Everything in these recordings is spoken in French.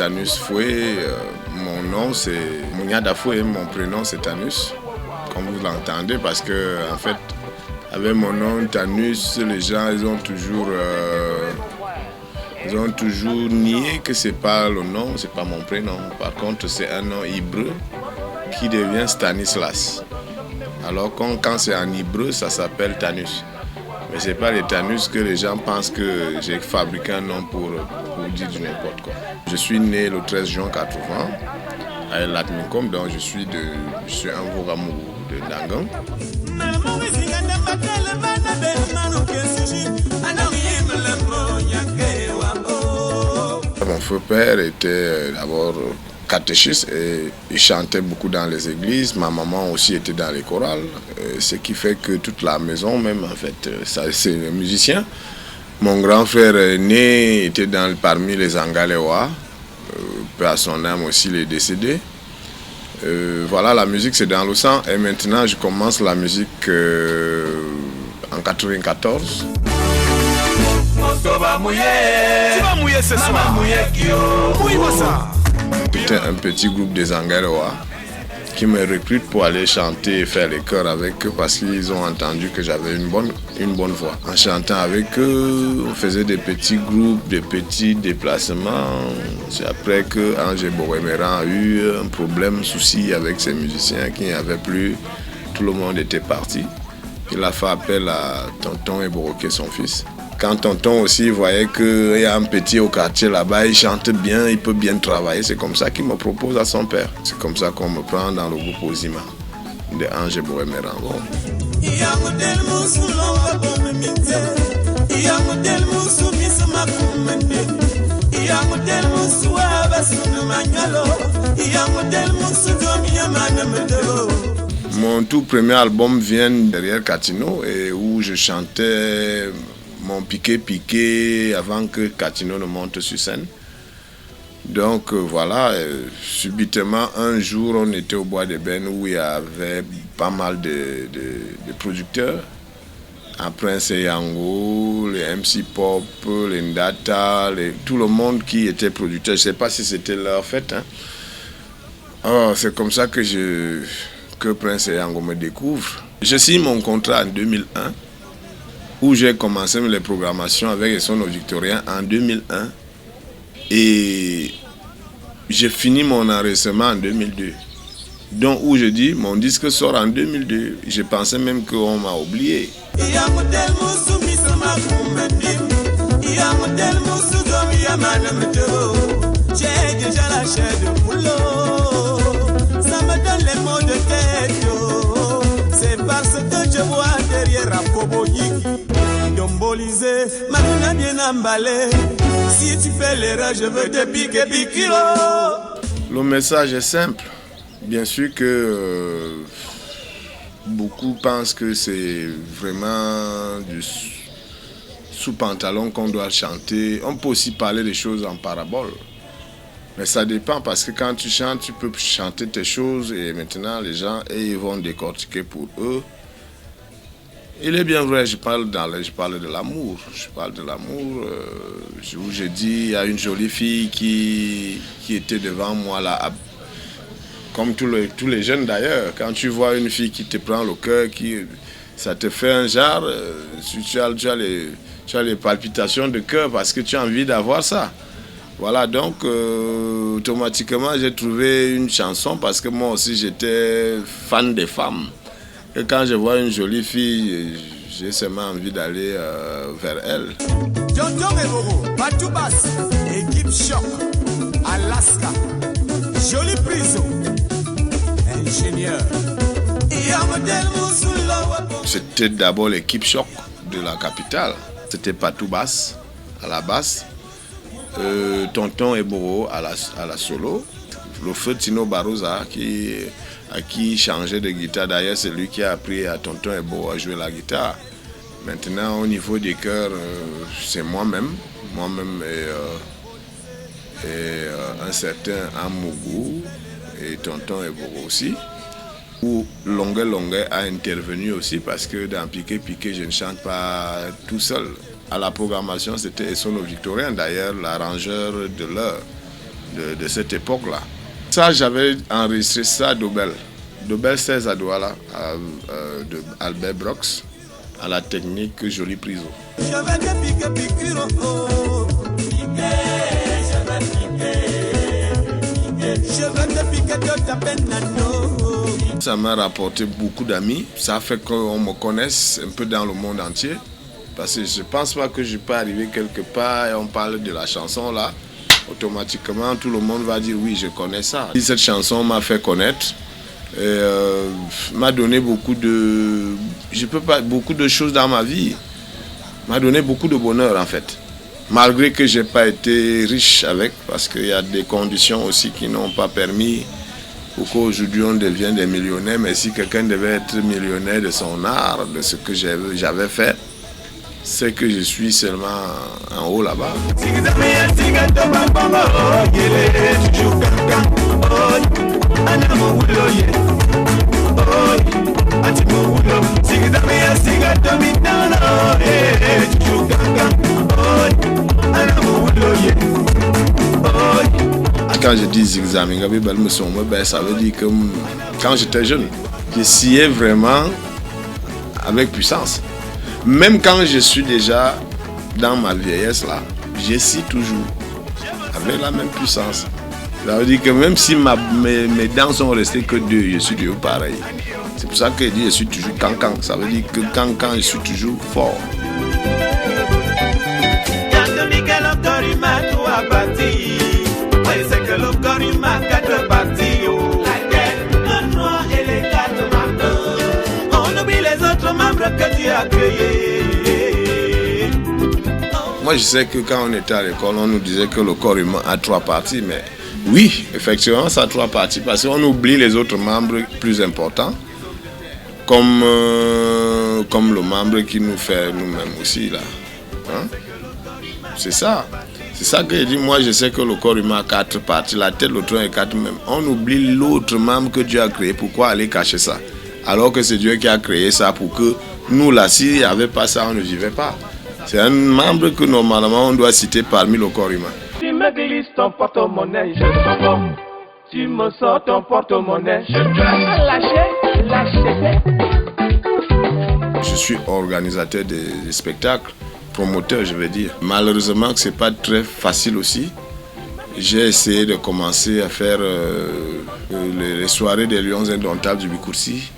Tanus Foué. Mon nom c'est Mouniada Foué, mon prénom c'est Tanus, comme vous l'entendez, parce que en fait, avec mon nom Tanus, les gens ils ont toujours nié que c'est pas le nom, c'est pas mon prénom. Par contre, c'est un nom hébreu qui devient Stanislas. Alors quand c'est en hébreu, ça s'appelle Tanus. Mais c'est pas les Tanus que les gens pensent que j'ai fabriqué un nom pour dire du n'importe quoi. Je suis né le 13 juin 80 à El Latminkom, donc je suis un Vogamou de Ndangan. Mon frère était d'abord catéchiste et il chantait beaucoup dans les églises. Ma maman aussi était dans les chorales, ce qui fait que toute la maison même en fait, c'est un musicien. Mon grand frère aîné était parmi les Angalewa, peu à son âme aussi, il est décédé. Voilà, la musique c'est dans le sang et maintenant je commence la musique en 94. C'était un petit groupe des Angalewa qui me recrute pour aller chanter et faire les chœurs avec eux parce qu'ils ont entendu que j'avais une bonne voix. En chantant avec eux, on faisait des petits groupes, des petits déplacements. C'est après que Angé Boréméran a eu un souci avec ses musiciens qui n'y avait plus. Tout le monde était parti. Il a fait appel à Tonton Eboroké, son fils. Quand Tonton aussi voyait qu'il y a un petit au quartier là-bas, il chante bien, il peut bien travailler. C'est comme ça qu'il me propose à son père. C'est comme ça qu'on me prend dans le groupe Ozima de Angé Boréméran. Mon tout premier album vient derrière Catino et où je chantais mon piqué avant que Catino ne monte sur scène. Donc voilà, subitement un jour on était au Bois d'Ébène où il y avait pas mal de producteurs. Un Prince Yango, les MC Pop, les Ndata, tout le monde qui était producteur. Je ne sais pas si c'était leur fête. Oh, c'est comme ça que Prince Yango me découvre. Je signe mon contrat en 2001. Où j'ai commencé les programmations avec Sono Victorien en 2001 et j'ai fini mon enregistrement en 2002. Donc où je dis mon disque sort en 2002. Je pensais même qu'on m'a oublié. J'ai déjà la chair de boulot, ça me donne les mots de tête. C'est parce que je vois derrière un bobo yiki. Maintenant bien emballé. Si tu fais l'erreur, je veux te piquer piquiro. Le message est simple. Bien sûr que beaucoup pensent que c'est vraiment du sous-pantalon qu'on doit chanter. On peut aussi parler des choses en parabole. Mais ça dépend parce que quand tu chantes, tu peux chanter tes choses et maintenant les gens ils vont décortiquer pour eux. Il est bien vrai, je parle de l'amour. Je parle de l'amour où je dis, il y a une jolie fille qui était devant moi là, comme tous les jeunes d'ailleurs. Quand tu vois une fille qui te prend le cœur, ça te fait un genre, tu as les palpitations de cœur parce que tu as envie d'avoir ça. Voilà, donc automatiquement j'ai trouvé une chanson parce que moi aussi j'étais fan des femmes. Et quand je vois une jolie fille, j'ai seulement envie d'aller vers elle. Tonton Eboro, Patoubas, équipe choc, Alaska, jolie prison, ingénieur. C'était d'abord l'équipe choc de la capitale. C'était Patoubas à la basse, Tonton Eboro à la solo, le feu Tino Barosa qui changeait de guitare. D'ailleurs, c'est lui qui a appris à Tonton Eboro à jouer la guitare. Maintenant, au niveau des chœurs, c'est moi-même et un certain Amougou et Tonton Eboro aussi. Où Longue a intervenu aussi parce que dans Piqué, je ne chante pas tout seul. À la programmation, c'était Sono Victorien, d'ailleurs l'arrangeur de l'heure. de cette époque-là. Ça, j'avais enregistré ça à Dobel. Dobel 16 à Douala, de Albert Brox, à la technique Jolie Priso. Ça m'a rapporté beaucoup d'amis. Ça a fait qu'on me connaisse un peu dans le monde entier. Parce que je ne pense pas que je peux arriver quelque part et on parle de la chanson là. Automatiquement, tout le monde va dire oui, je connais ça. Cette chanson m'a fait connaître. M'a donné beaucoup de choses dans ma vie. M'a donné beaucoup de bonheur en fait. Malgré que je n'ai pas été riche avec, parce qu'il y a des conditions aussi qui n'ont pas permis pour qu'aujourd'hui on devienne des millionnaires. Mais si quelqu'un devait être millionnaire de son art, de ce que j'avais fait, c'est que je suis seulement en haut là-bas. Quand je dis zigzag, ça veut dire que quand j'étais jeune, je sciais vraiment avec puissance. Même quand je suis déjà dans ma vieillesse là, je scie toujours avec la même puissance. Ça veut dire que même si mes dents sont restées que deux, je suis toujours pareil. C'est pour ça que je dis je suis toujours cancan. Ça veut dire que cancan, je suis toujours fort. Moi, je sais que quand on était à l'école, on nous disait que le corps humain a 3 parties, mais oui, effectivement, ça a 3 parties, parce qu'on oublie les autres membres plus importants, comme le membre qui nous fait nous-mêmes aussi, là. Hein? C'est ça. C'est ça que je dis. Moi, je sais que le corps humain a 4 parties, la tête, le tronc et 4 même. On oublie l'autre membre que Dieu a créé. Pourquoi aller cacher ça? Alors que c'est Dieu qui a créé ça pour que nous, là, s'il n'y avait pas ça, on ne vivait pas. C'est un membre que normalement on doit citer parmi le corps humain. Tu me glisses ton porte-monnaie, je t'en bon. Tu me sors ton porte-monnaie, je te lâcher. Je suis organisateur des spectacles, promoteur, je vais dire. Malheureusement, ce n'est pas très facile aussi. J'ai essayé de commencer à faire les soirées des Lions Indomptables du Bikoursi,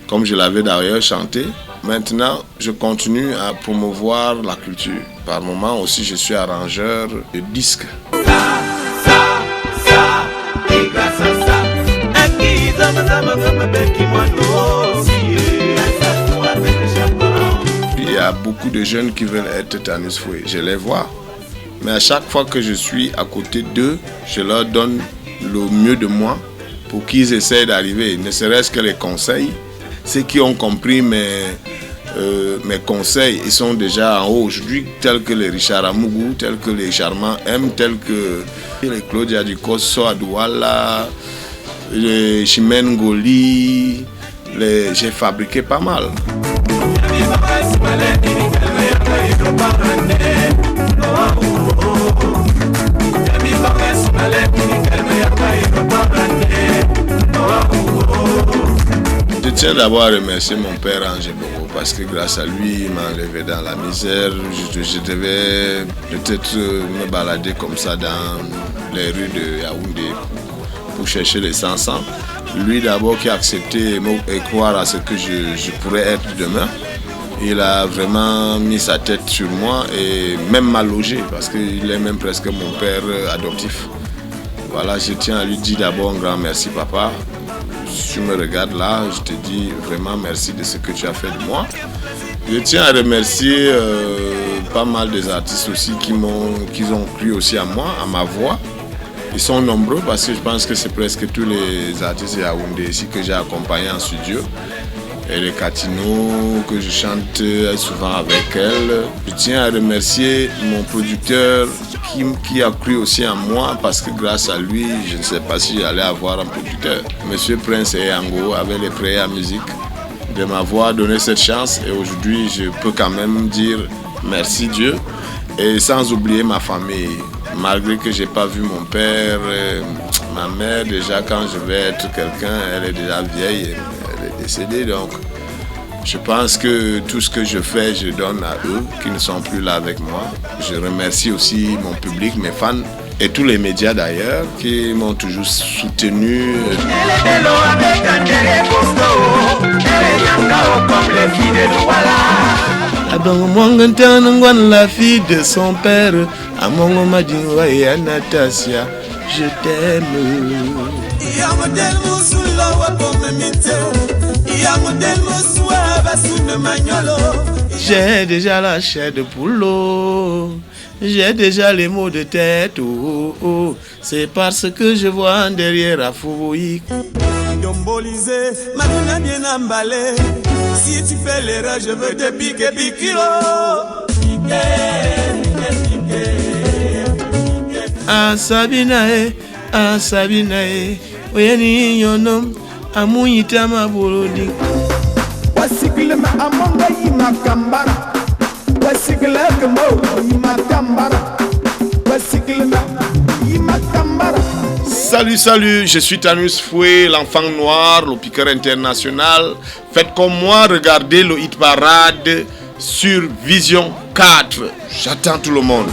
comme je l'avais d'ailleurs chanté. Maintenant, je continue à promouvoir la culture. Par moment aussi, je suis arrangeur de disques. Et grâce à ça, il y a beaucoup de jeunes qui veulent être Tannus Foué. Je les vois. Mais à chaque fois que je suis à côté d'eux, je leur donne le mieux de moi pour qu'ils essayent d'arriver, ne serait-ce que les conseils. Ceux qui ont compris mes conseils, ils sont déjà en haut aujourd'hui, tels que les Richard Amougou, tels que les Charmants M, tels que les Claudia Ducosso à Douala, les Chimène Goli. J'ai fabriqué pas mal. Je tiens d'abord à remercier mon père Angé Bongo parce que grâce à lui, il m'a enlevé dans la misère. Je devais peut-être me balader comme ça dans les rues de Yaoundé pour chercher les 500. Lui d'abord qui a accepté et croire à ce que je pourrais être demain. Il a vraiment mis sa tête sur moi et même m'a logé parce qu'il est même presque mon père adoptif. Voilà, je tiens à lui dire d'abord un grand merci papa. Si tu me regardes là, je te dis vraiment merci de ce que tu as fait de moi. Je tiens à remercier pas mal des artistes aussi qui ont cru aussi à moi, à ma voix. Ils sont nombreux parce que je pense que c'est presque tous les artistes de Yaoundé ici que j'ai accompagnés en studio. Et les Catino, que je chante souvent avec elle. Je tiens à remercier mon producteur qui a cru aussi en moi parce que grâce à lui, je ne sais pas si j'allais avoir un producteur. Monsieur Prince et Yango avaient les prêts à musique de m'avoir donné cette chance et aujourd'hui je peux quand même dire merci Dieu et sans oublier ma famille. malgré que j'ai pas vu mon père, ma mère déjà quand je vais être quelqu'un, elle est déjà vieille, elle est décédée, donc je pense que tout ce que je fais, je donne à eux qui ne sont plus là avec moi. Je remercie aussi mon public, mes fans et tous les médias d'ailleurs qui m'ont toujours soutenu. La fille de son père, Amongo Madinwa et Anastasia, je t'aime. J'ai déjà la chair de poulot, j'ai déjà les mots de tête, oh, oh, oh. C'est parce que je vois derrière à Fouboui. Dombolisé, Madonna bien emballé. Si tu fais l'erreur, je veux te piquer, piquer. Ah Sabinae, oyeni yonom, amuyita mabolodi. Wasikile ma amonga yima kambara. Wasikile kamo yima kambara. Wasikile ma yima kambara. Salut, je suis Tanus Foué, l'enfant noir, le piqueur international. Faites comme moi, regardez le hit parade sur Vision 4. J'attends tout le monde.